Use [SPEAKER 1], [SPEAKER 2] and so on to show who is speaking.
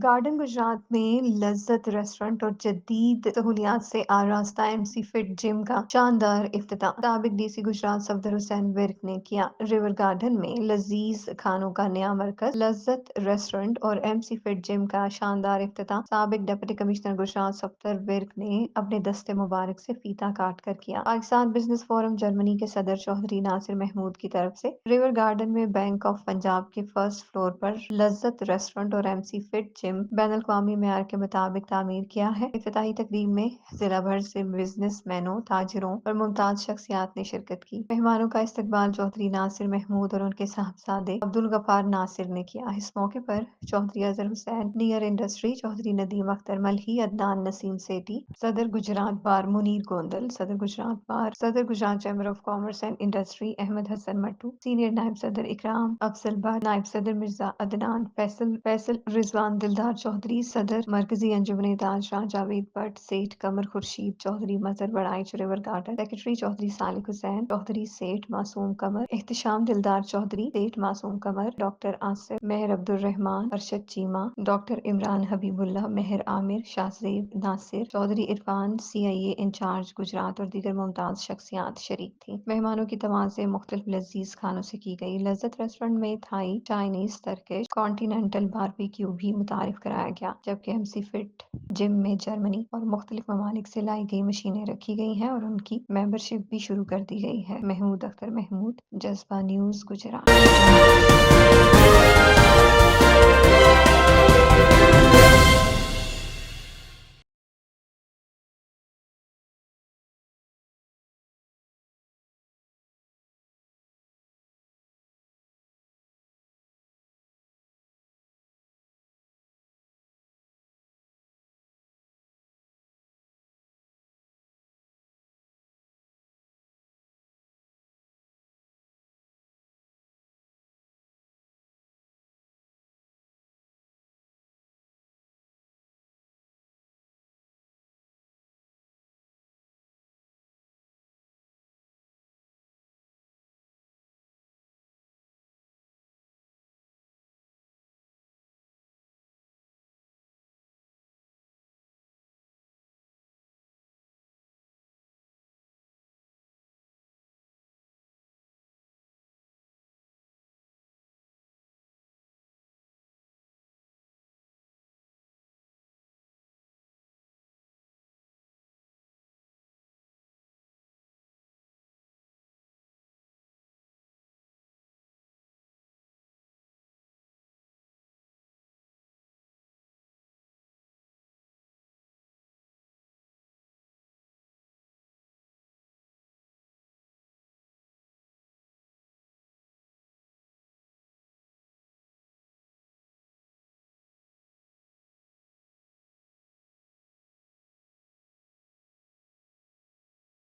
[SPEAKER 1] Garden Gujarat میں لذت restaurant اور جدید سہولیات سے آراستہ ایم سی فٹ جم کا شاندار افتتاح سابق ڈی سی گجرات صفدر حسین ورک نے کیا۔ ریور گارڈن میں لذیذ کھانوں کا نیا مرکز لذت ریسٹورنٹ اور ایم سی فٹ جم کا شاندار افتتاح سابق deputy commissioner Gujarat Safdar work نے اپنے دستے مبارک سے فیتا کاٹ کر کیا۔ پاکستان بزنس فورم جرمنی کے صدر چودھری ناصر محمود کی طرف سے ریور گارڈن میں بینک آف پنجاب کے فرسٹ فلور پر لذت ریسٹورنٹ اور ایم سی فٹ جم بین الاقوامی معیار کے مطابق تعمیر کیا ہے۔ افتتاحی تقریب میں ضلع بھر سے بزنس مینوں، تاجروں اور ممتاز شخصیات نے شرکت کی۔ مہمانوں کا استقبال چودھری ناصر محمود اور ان کے صاحبزادے عبدالغفار ناصر نے کیا۔ اس موقع پر چودھری اظہر حسین نیئر انڈسٹری، چودھری ندیم اختر ملہی، عدنان نسیم سیٹھی، صدر گجرات بار منیر گوندل، صدر Gujrat chamber of commerce and industry Ahmad Hassan Mattu, senior نائب صدر اکرام افضل بٹ، نائب صدر مرزا عدنان، فیصل رضوان، دلدار چودھری، صدر مرکزی انجمن اتحاد Shah Javed Butt, Seth Qamar Khurshid Chaudhry, Mazhar Baraich river garden, secretary Chaudhry Saleh Hussain Chaudhry, Seth Masoom Qamar, Ehtesham دلدار چودھری، سیٹھ معصوم قمر، ڈاکٹر آصف، مہر عبدالرحمان، ارشد چیمہ، ڈاکٹر عمران حبیب اللہ، مہر عامر، شاہ زیب ناصر، چودھری عرفان سی آئی اے انچارج گجرات اور دیگر ممتاز شخصیات شریک تھیں۔ مہمانوں کی توازیں مختلف لذیذ کھانوں سے کی گئی۔ لذت ریسٹورنٹ میں Thai, Chinese, Turkish, continental barbecue بھی متعارف کرایا گیا، جبکہ ایم سی فٹ جم میں جرمنی اور مختلف ممالک سے لائی گئی مشینیں رکھی گئی ہیں اور ان کی ممبرشپ بھی شروع کر دی گئی ہے۔ محمود اختر محمود، جذبہ نیوز، گجرات۔